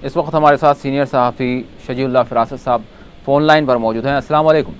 اس وقت ہمارے ساتھ سینئر صحافی شجیع اللہ فراست صاحب فون لائن پر موجود ہیں۔ السلام علیکم۔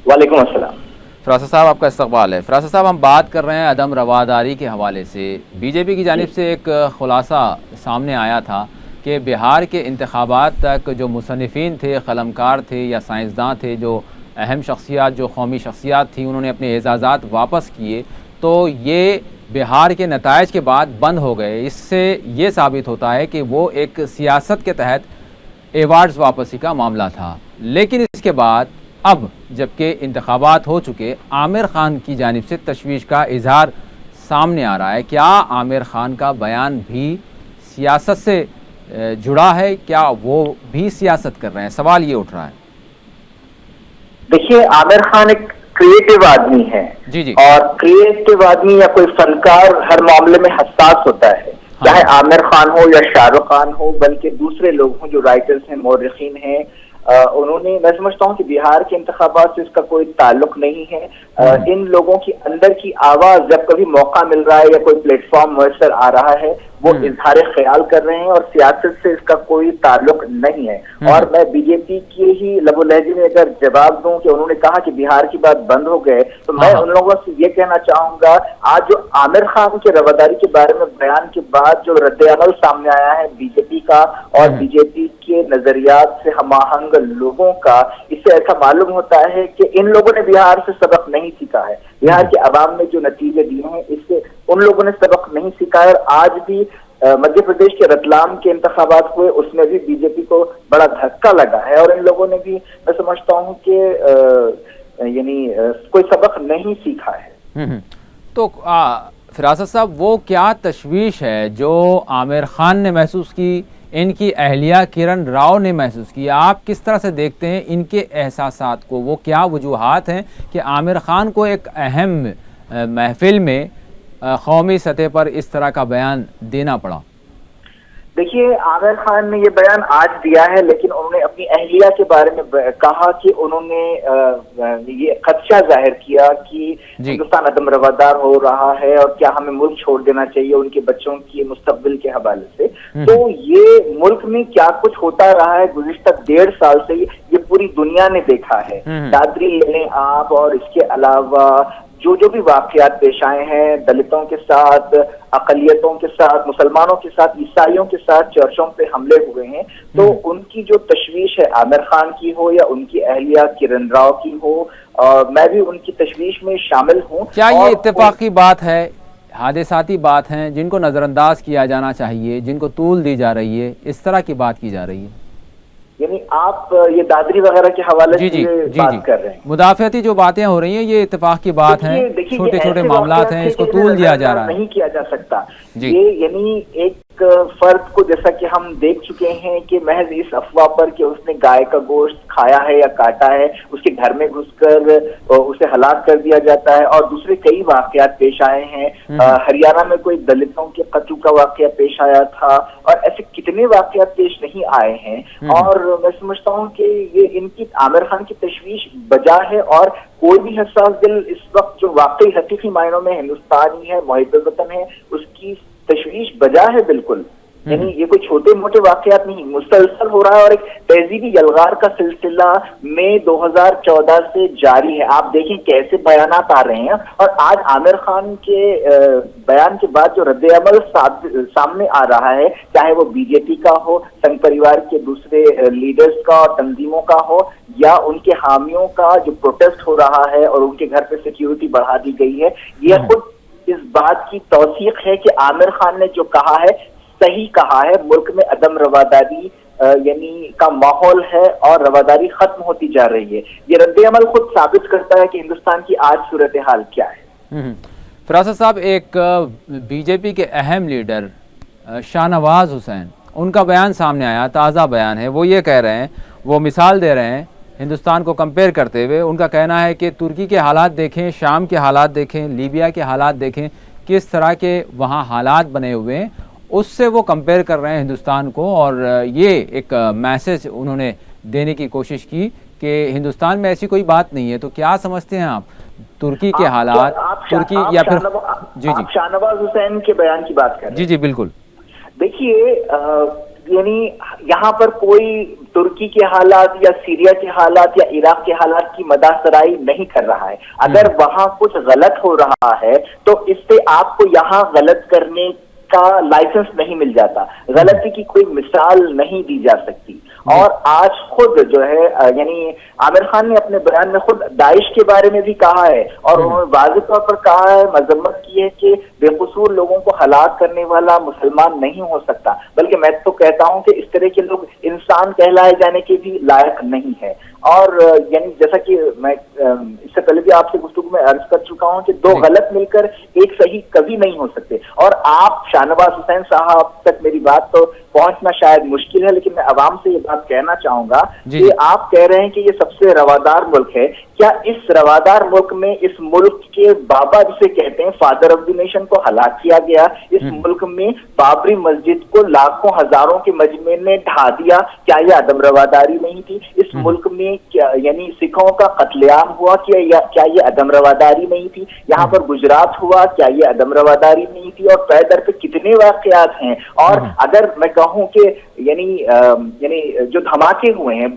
وعلیکم السلام۔ فراست صاحب آپ کا استقبال ہے۔ فراست صاحب، ہم بات کر رہے ہیں عدم رواداری کے حوالے سے۔ بی جے پی کی جانب سے ایک خلاصہ سامنے آیا تھا کہ بہار کے انتخابات تک جو مصنفین تھے، قلمکار تھے یا سائنسداں تھے، جو اہم شخصیات، جو قومی شخصیات تھیں، انہوں نے اپنے اعزازات واپس کیے تو یہ بہار کے نتائج کے بعد بند ہو گئے۔ اس سے یہ ثابت ہوتا ہے کہ وہ ایک سیاست کے تحت ایوارڈز واپسی کا معاملہ تھا۔ لیکن اس کے بعد اب جبکہ انتخابات ہو چکے، عامر خان کی جانب سے تشویش کا اظہار سامنے آ رہا ہے۔ کیا عامر خان کا بیان بھی سیاست سے جڑا ہے؟ کیا وہ بھی سیاست کر رہے ہیں؟ سوال یہ اٹھ رہا ہے۔ دیکھیے، عامر خان ایک کریٹو آدمی ہے جی اور کریٹو آدمی یا کوئی فنکار ہر معاملے میں حساس ہوتا ہے، چاہے عامر خان ہو یا شاہ رخ خان ہو، بلکہ دوسرے لوگ ہوں جو رائٹرز ہیں، مورخین ہیں۔ انہوں نے، میں سمجھتا ہوں کہ بہار کے انتخابات سے اس کا کوئی تعلق نہیں ہے۔ ان لوگوں کی اندر کی آواز جب کبھی موقع مل رہا ہے یا کوئی پلیٹ فارم میسر آ رہا ہے، وہ اظہار خیال کر رہے ہیں اور سیاست سے اس کا کوئی تعلق نہیں ہے۔ اور میں بی جے پی کے ہی لب و لہجے میں اگر جواب دوں کہ انہوں نے کہا کہ بہار کی بات بند ہو گئے، تو میں ان لوگوں سے یہ کہنا چاہوں گا، آج جو عامر خان کے رواداری کے بارے میں بیان کے بعد جو رد عمل سامنے آیا ہے بی جے پی کا اور بی جے پی کے نظریات سے ہم آہنگ لوگوں کا، اس سے ایسا معلوم ہوتا ہے کہ ان لوگوں نے بہار سے سبق نہیں سیکھا ہے۔ بہار کے عوام نے جو نتیجے دیے ہیں اس سے ان لوگوں نے سبق نہیں سیکھا ہے۔ اور آج بھی مدھیہ پردیش کے رتلام کے انتخابات ہوئے، اس میں بھی بی جے پی کو بڑا دھکا لگا ہے اور ان لوگوں نے بھی، میں سمجھتا ہوں کہ یعنی کوئی سبق نہیں سیکھا ہے۔ تو فراست صاحب، وہ کیا تشویش ہے جو عامر خان نے محسوس کی، ان کی اہلیہ کرن راؤ نے محسوس کی؟ آپ کس طرح سے دیکھتے ہیں ان کے احساسات کو؟ وہ کیا وجوہات ہیں کہ عامر خان کو ایک اہم محفل میں قومی سطح پر اس طرح کا بیان دینا پڑا؟ دیکھیے، عامر خان نے یہ بیان آج دیا ہے، لیکن انہوں نے اپنی اہلیہ کے بارے میں کہا کہ انہوں نے یہ خدشہ ظاہر کیا کہ ہندوستان عدم روادار ہو رہا ہے اور کیا ہمیں ملک چھوڑ دینا چاہیے ان کے بچوں کے مستقبل کے حوالے سے۔ تو یہ ملک میں کیا کچھ ہوتا رہا ہے گزشتہ 1.5 سال سے، یہ پوری دنیا نے دیکھا ہے۔ دادری لے لیں آپ، اور اس کے علاوہ جو بھی واقعات پیش آئے ہیں دلتوں کے ساتھ، اقلیتوں کے ساتھ، مسلمانوں کے ساتھ، عیسائیوں کے ساتھ چرچوں پہ حملے ہوئے ہیں، تو ان کی جو تشویش ہے، عامر خان کی ہو یا ان کی اہلیہ کرن راؤ کی ہو، میں بھی ان کی تشویش میں شامل ہوں۔ کیا یہ اتفاقی بات ہے، حادثاتی بات ہیں جن کو نظر انداز کیا جانا چاہیے، جن کو طول دی جا رہی ہے، اس طرح کی بات کی جا رہی ہے؟ یعنی آپ یہ دادری وغیرہ کے حوالے سے بات کر رہے ہیں، مدافعتی جو باتیں ہو رہی ہیں، یہ اتفاق کی بات ہے، چھوٹے چھوٹے معاملات ہیں، اس کو طول دیا جا رہا ہے، نہیں کیا جا سکتا۔ یہ یعنی ایک فرد کو، جیسا کہ ہم دیکھ چکے ہیں کہ محض اس افواہ پر کہ اس نے گائے کا گوشت کھایا ہے یا کاٹا ہے، اس کے گھر میں گھس کر اسے ہلاک کر دیا جاتا ہے، اور دوسرے کئی واقعات پیش آئے ہیں۔ ہریانہ میں کوئی دلتوں کے قتل کا واقعہ پیش آیا تھا، اور ایسے کتنے واقعات پیش نہیں آئے ہیں۔ اور میں سمجھتا ہوں کہ یہ ان کی، عامر خان کی تشویش بجا ہے، اور کوئی بھی حساس دل اس وقت جو واقعی حقیقی معنوں میں ہندوستانی ہے، محب وطن ہے، اس کی تشویش بجا ہے بالکل۔ یعنی یہ کوئی چھوٹے موٹے واقعات نہیں، مسلسل ہو رہا ہے، اور ایک تہذیبی یلغار کا سلسلہ مئی 2014 سے جاری ہے۔ آپ دیکھیں کیسے بیانات آ رہے ہیں، اور آج عامر خان کے بیان کے بعد جو رد عمل سامنے آ رہا ہے، چاہے وہ بی جے پی کا ہو، سنگھ پریوار کے دوسرے لیڈرز کا اور تنظیموں کا ہو، یا ان کے حامیوں کا جو پروٹیسٹ ہو رہا ہے اور ان کے گھر پہ سیکیورٹی بڑھا دی گئی ہے، یہ خود اس بات کی توثیق ہے کہ عامر خان نے جو کہا ہے صحیح کہا ہے۔ ملک میں عدم رواداری یعنی کا ماحول ہے اور رواداری ختم ہوتی جا رہی ہے۔ یہ رد عمل خود ثابت کرتا ہے کہ ہندوستان کی آج صورتحال کیا ہے۔ فراست صاحب، ایک بی جے پی کے اہم لیڈر شاہ نواز حسین، ان کا بیان سامنے آیا، تازہ بیان ہے۔ وہ یہ کہہ رہے ہیں، وہ مثال دے رہے ہیں ہندوستان کو کمپیئر کرتے ہوئے۔ ان کا کہنا ہے کہ ترکی کے حالات دیکھیں، شام کے حالات دیکھیں، لیبیا کے حالات دیکھیں، کس طرح کے وہاں حالات بنے ہوئے ہیں، اس سے وہ کمپیئر کر رہے ہیں ہندوستان کو۔ اور یہ ایک میسج انہوں نے دینے کی کوشش کی کہ ہندوستان میں ایسی کوئی بات نہیں ہے۔ تو کیا سمجھتے ہیں آپ ترکی کے حالات، ترکی یا پھر شاہ نواز حسین کے بیان کی بات کر رہے ہیں؟ جی بالکل۔ دیکھیے، یعنی یہاں پر کوئی ترکی کے حالات یا سیریا کے حالات یا عراق کے حالات کی مداح سرائی نہیں کر رہا ہے. اگر وہاں کچھ غلط ہو رہا ہے تو اس سے آپ کو یہاں غلط کرنے کا لائسنس نہیں مل جاتا, غلطی کی کوئی مثال نہیں دی جا سکتی. اور آج خود جو ہے یعنی عامر خان نے اپنے بیان میں خود داعش کے بارے میں بھی کہا ہے, اور انہوں نے واضح طور پر کہا ہے, مذمت کی ہے کہ بے قصور لوگوں کو ہلاک کرنے والا مسلمان نہیں ہو سکتا, بلکہ میں تو کہتا ہوں کہ اس طرح کے لوگ انسان کہلائے جانے کے بھی لائق نہیں ہے. اور یعنی جیسا کہ میں اس سے پہلے بھی آپ سے گفتگو میں عرض کر چکا ہوں کہ دو غلط مل کر ایک صحیح کبھی نہیں ہو سکتے. اور آپ شاہنواز حسین صاحب تک میری بات تو پہنچنا شاید مشکل ہے, لیکن میں عوام سے یہ بات کہنا چاہوں گا کہ آپ کہہ رہے ہیں کہ یہ سب سے روادار ملک ہے. کیا اس روادار ملک میں اس ملک کے بابا جسے کہتے ہیں فادر آف دی نیشن کو ہلاک کیا گیا, اس ملک میں بابری مسجد کو لاکھوں ہزاروں کے مجمع نے ڈھا دیا, کیا یہ عدم رواداری نہیں تھی؟ اس ملک میں کیا یعنی سکھوں کا قتل عام ہوا, کیا یہ عدم رواداری نہیں تھی؟ یہاں پر گجرات ہوا, کیا یہ عدم رواداری نہیں تھی؟ اور پے در پہ کتنے واقعات ہیں. اور اگر میں کہوں کہ یعنی جو دھماکے ہوئے ہیں,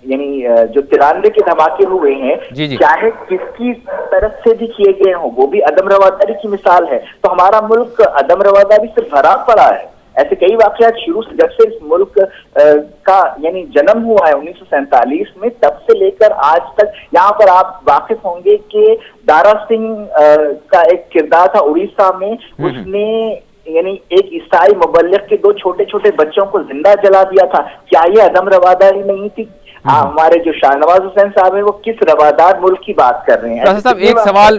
یعنی جو 93 کے دھماکے ہوئے ہیں, چاہے کس کی طرف سے بھی کیے گئے ہوں, وہ بھی عدم رواداری کی مثال ہے. تو ہمارا ملک عدم رواداری سے بھرا پڑا ہے. ایسے کئی واقعات شروع سے, جب سے اس ملک کا یعنی جنم ہوا ہے 1947 میں, تب سے لے کر آج تک. یہاں پر آپ واقف ہوں گے کہ دارا سنگھ کا ایک کردار تھا اڑیسہ میں, اس نے یعنی ایک عیسائی مبلغ کے 2 چھوٹے چھوٹے بچوں کو زندہ جلا دیا تھا. کیا یہ عدم رواداری نہیں تھی؟ ہمارے جو شاہنواز حسین صاحب ہیں وہ کس روادار ملک کی بات کر رہے ہیں؟ صاحب ایک سوال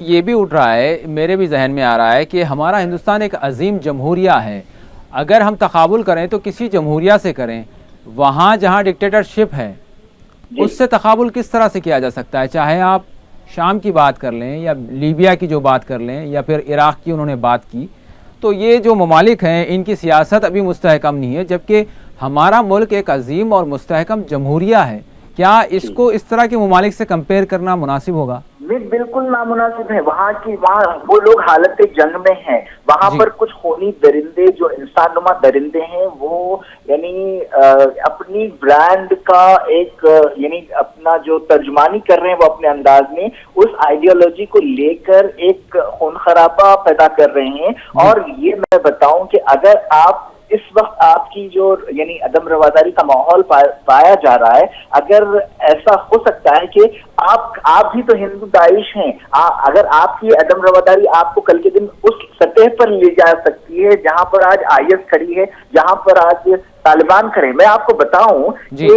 یہ بھی اٹھ رہا ہے, میرے بھی ذہن میں آ رہا ہے کہ ہمارا ہندوستان ایک عظیم جمہوریہ ہے. اگر ہم تقابل کریں تو کسی جمہوریہ سے کریں, وہاں جہاں ڈکٹیٹرشپ ہے اس سے تقابل کس طرح سے کیا جا سکتا ہے؟ چاہے آپ شام کی بات کر لیں یا لیبیا کی جو بات کر لیں یا پھر عراق کی انہوں نے بات کی, تو یہ جو ممالک ہیں ان کی سیاست ابھی مستحکم نہیں ہے, جبکہ ہمارا ملک ایک عظیم اور مستحکم جمہوریہ ہے. کیا اس کو اس طرح کے ممالک سے کمپیئر کرنا مناسب ہوگا؟ بالکل نامناسب ہے. وہاں وہ لوگ حالت جنگ میں ہیں. وہاں پر کچھ خونی درندے جو انسان نما درندے ہیں, وہ یعنی اپنی برانڈ کا ایک یعنی اپنا جو ترجمانی کر رہے ہیں وہ اپنے انداز میں اس آئیڈیالوجی کو لے کر ایک خون خرابہ پیدا کر رہے ہیں. اور یہ میں بتاؤں کہ اگر آپ اس وقت آپ کی جو یعنی عدم رواداری کا ماحول پایا جا رہا ہے, اگر ایسا ہو سکتا ہے کہ آپ بھی تو ہندو داعش ہیں, اگر آپ کی عدم رواداری آپ کو کل کے دن اس سطح پر لے جا سکتی ہے جہاں پر آج IS کھڑی ہے, جہاں پر آج طالبان کھڑے. میں آپ کو بتاؤں کہ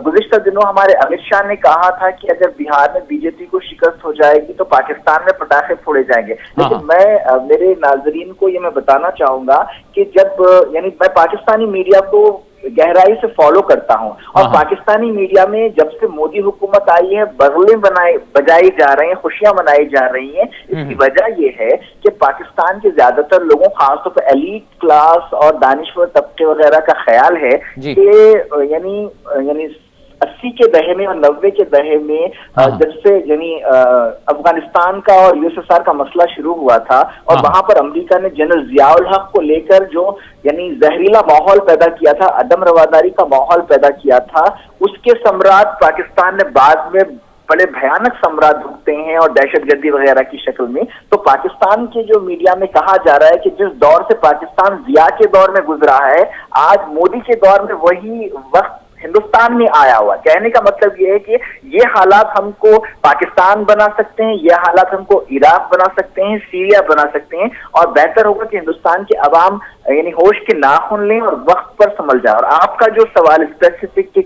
گزشتہ دنوں ہمارے امت شاہ نے کہا تھا کہ اگر بہار میں BJP کو شکست ہو جائے گی تو پاکستان میں پٹاخے پھوڑے جائیں گے. لیکن میں میرے ناظرین کو یہ میں بتانا چاہوں گا کہ جب یعنی میں پاکستانی میڈیا کو گہرائی سے فالو کرتا ہوں, اور پاکستانی میڈیا میں جب سے مودی حکومت آئی ہے بغلیں بجائی جا رہے ہیں, خوشیاں منائی جا رہی ہیں. اس کی وجہ یہ ہے کہ پاکستان کے زیادہ تر لوگوں, خاص طور پر ایلیٹ کلاس اور دانشور طبقے وغیرہ کا خیال ہے کہ یعنی 80 کے دہے میں اور 90 کے دہے میں جب سے یعنی افغانستان کا اور USSR کا مسئلہ شروع ہوا تھا, اور وہاں پر امریکہ نے جنرل ضیاء الحق کو لے کر جو یعنی زہریلا ماحول پیدا کیا تھا, عدم رواداری کا ماحول پیدا کیا تھا, اس کے ثمرات پاکستان نے بعد میں بڑے بھیانک ثمرات بھگتے ہیں اور دہشت گردی وغیرہ کی شکل میں. تو پاکستان کے جو میڈیا میں کہا جا رہا ہے کہ جس دور سے پاکستان ضیاء کے دور میں گزرا ہے, آج مودی کے دور میں وہی وقت ہندوستان میں آیا ہوا. کہنے کا مطلب یہ ہے کہ یہ حالات ہم کو پاکستان بنا سکتے ہیں, یہ حالات ہم کو عراق بنا سکتے ہیں, سیریا بنا سکتے ہیں, اور بہتر ہوگا کہ ہندوستان کے عوام یعنی ہوش کے ناخن لیں اور وقت پر سنبھل جائے. اور آپ کا جو سوال اسپیسیفک کہ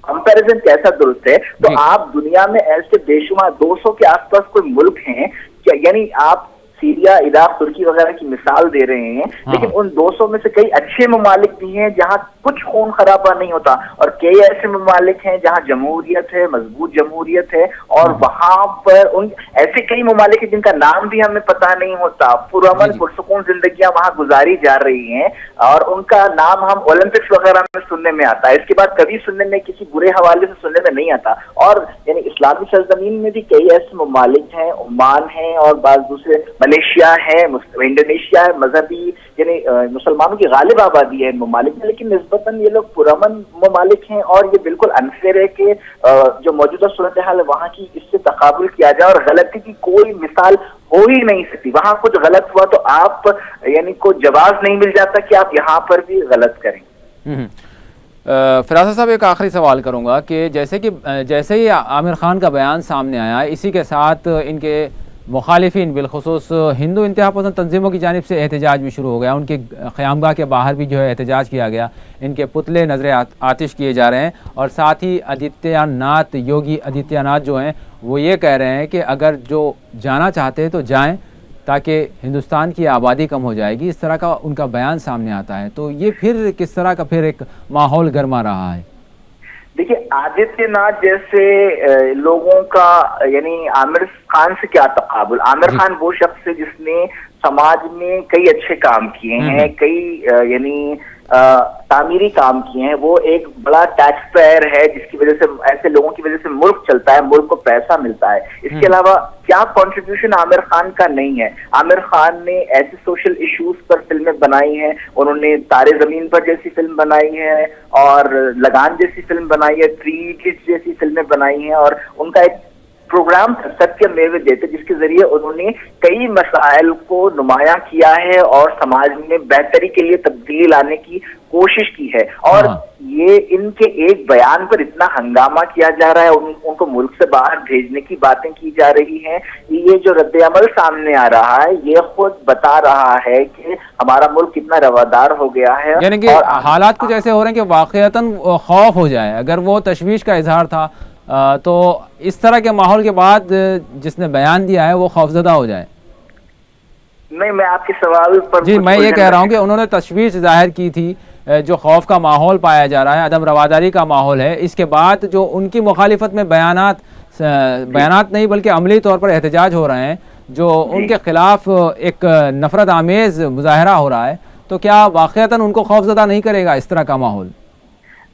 کمپیریزن کیسا درست ہے, تو آپ دنیا میں ایسے بے شمار 200 کے آس پاس کوئی ملک ہیں کیا, یعنی آپ سیریا, عراق, ترکی وغیرہ کی مثال دے رہے ہیں, لیکن ان 200 میں سے کئی اچھے ممالک بھی ہیں جہاں کچھ خون خرابہ نہیں ہوتا, اور کئی ایسے ممالک ہیں جہاں جمہوریت ہے, مضبوط جمہوریت ہے, اور وہاں پر ایسے کئی ممالک ہیں جن کا نام بھی ہمیں پتہ نہیں ہوتا, پرامن پرسکون زندگیاں وہاں گزاری جا رہی ہیں, اور ان کا نام ہم اولمپکس وغیرہ میں سننے میں آتا ہے, اس کے بعد کبھی سننے میں کسی برے حوالے سے سننے میں نہیں آتا. اور یعنی اسلامی سرزمین میں بھی کئی ایسے ممالک ہیں، عمان ہیں اور بعض دوسرے ملیشیا ہے، انڈونیشیا ہے، مذہبی یعنی مسلمانوں کی غالب آبادی ہے ان ممالک میں، لیکن نسبتاً یہ لوگ پرامن ممالک ہیں اور یہ بالکل انفیئر ہے کہ جو موجودہ صورتحال ہے وہاں کی اس سے تقابل کیا جائے، اور غلطی کی کوئی مثال ہو ہی نہیں سکتی۔ وہاں کچھ غلط ہوا تو آپ یعنی کو جواز نہیں مل جاتا کہ آپ یہاں پر بھی غلط کریں۔ فراز صاحب ایک آخری سوال کروں گا کہ جیسے ہی عامر خان کا بیان سامنے آیا، اسی کے ساتھ ان کے مخالفین بالخصوص ہندو انتہا پسند تنظیموں کی جانب سے احتجاج بھی شروع ہو گیا، ان کے خیامگاہ کے باہر بھی جو ہے احتجاج کیا گیا، ان کے پتلے نظر آتش کیے جا رہے ہیں، اور ساتھ ہی یوگی آدتیہ ناتھ جو ہیں وہ یہ کہہ رہے ہیں کہ اگر جو جانا چاہتے ہیں تو جائیں تاکہ ہندوستان کی آبادی کم ہو جائے گی، اس طرح کا ان کا بیان سامنے آتا ہے، تو یہ پھر کس طرح کا پھر ایک ماحول گرما رہا ہے؟ دیکھیے، آدتیہ ناتھ جیسے لوگوں کا یعنی عامر خان سے کیا تقابل؟ عامر خان وہ شخص ہے جس نے سماج میں کئی اچھے کام کیے ہیں، کئی یعنی تعمیری کام کیے ہیں، وہ ایک بڑا ٹیکس پیئر ہے جس کی وجہ سے ایسے لوگوں کی وجہ سے ملک چلتا ہے، ملک کو پیسہ ملتا ہے۔ اس کے علاوہ کیا کنٹریبیوشن عامر خان کا نہیں ہے؟ عامر خان نے ایسے سوشل ایشوز پر فلمیں بنائی ہیں، انہوں نے تارے زمین پر جیسی فلم بنائی ہے اور لگان جیسی فلم بنائی ہے، 3 Idiots جیسی فلمیں بنائی ہیں، اور ان کا ایک پروگرام ستیہ میو جیتے جس کے ذریعے انہوں نے کئی مسائل کو نمایاں کیا ہے اور سماج میں بہتری کے لیے تبدیلی لانے کی کوشش کی ہے، اور یہ ان کے ایک بیان پر اتنا ہنگامہ کیا جا رہا ہے، ان کو ملک سے باہر بھیجنے کی باتیں کی جا رہی ہیں۔ یہ جو رد عمل سامنے آ رہا ہے یہ خود بتا رہا ہے کہ ہمارا ملک کتنا روادار ہو گیا ہے، یعنی کہ حالات کچھ ایسے ہو رہے ہیں کہ واقعتاً خوف ہو جائے۔ اگر وہ تشویش کا اظہار تھا تو اس طرح کے ماحول کے بعد جس نے بیان دیا ہے وہ خوفزدہ ہو جائے۔ نہیں، میں آپ کے سوال پر جی میں یہ کہہ رہا ہوں کہ انہوں نے تشویش ظاہر کی تھی، جو خوف کا ماحول پایا جا رہا ہے، عدم رواداری کا ماحول ہے، اس کے بعد جو ان کی مخالفت میں بیانات نہیں بلکہ عملی طور پر احتجاج ہو رہے ہیں، جو ان کے خلاف ایک نفرت آمیز مظاہرہ ہو رہا ہے، تو کیا واقعتاً ان کو خوفزدہ نہیں کرے گا اس طرح کا ماحول؟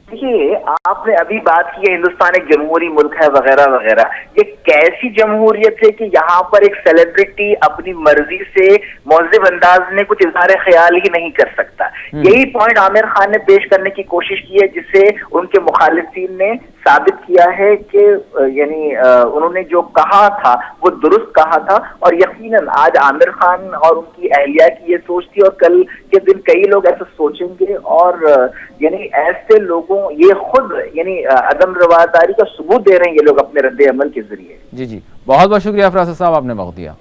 دیکھیے، آپ نے ابھی بات کی ہے ہندوستان ایک جمہوری ملک ہے وغیرہ وغیرہ، یہ کیسی جمہوریت ہے کہ یہاں پر ایک سیلیبریٹی اپنی مرضی سے مہذب انداز میں کچھ اظہار خیال ہی نہیں کر سکتا؟ یہی پوائنٹ عامر خان نے پیش کرنے کی کوشش کی ہے، جسے ان کے مخالفین نے ثابت کیا ہے کہ یعنی انہوں نے جو کہا تھا وہ درست کہا تھا، اور یقیناً آج عامر خان اور ان کی اہلیہ کی یہ سوچ تھی، اور کل کے دن کئی لوگ ایسا سوچیں گے، اور یعنی ایسے لوگوں یہ خود یعنی عدم رواداری کا ثبوت دے رہے ہیں یہ لوگ اپنے رد عمل کے ذریعے۔ جی بہت بہت شکریہ فراز صاحب، آپ نے وقت دیا۔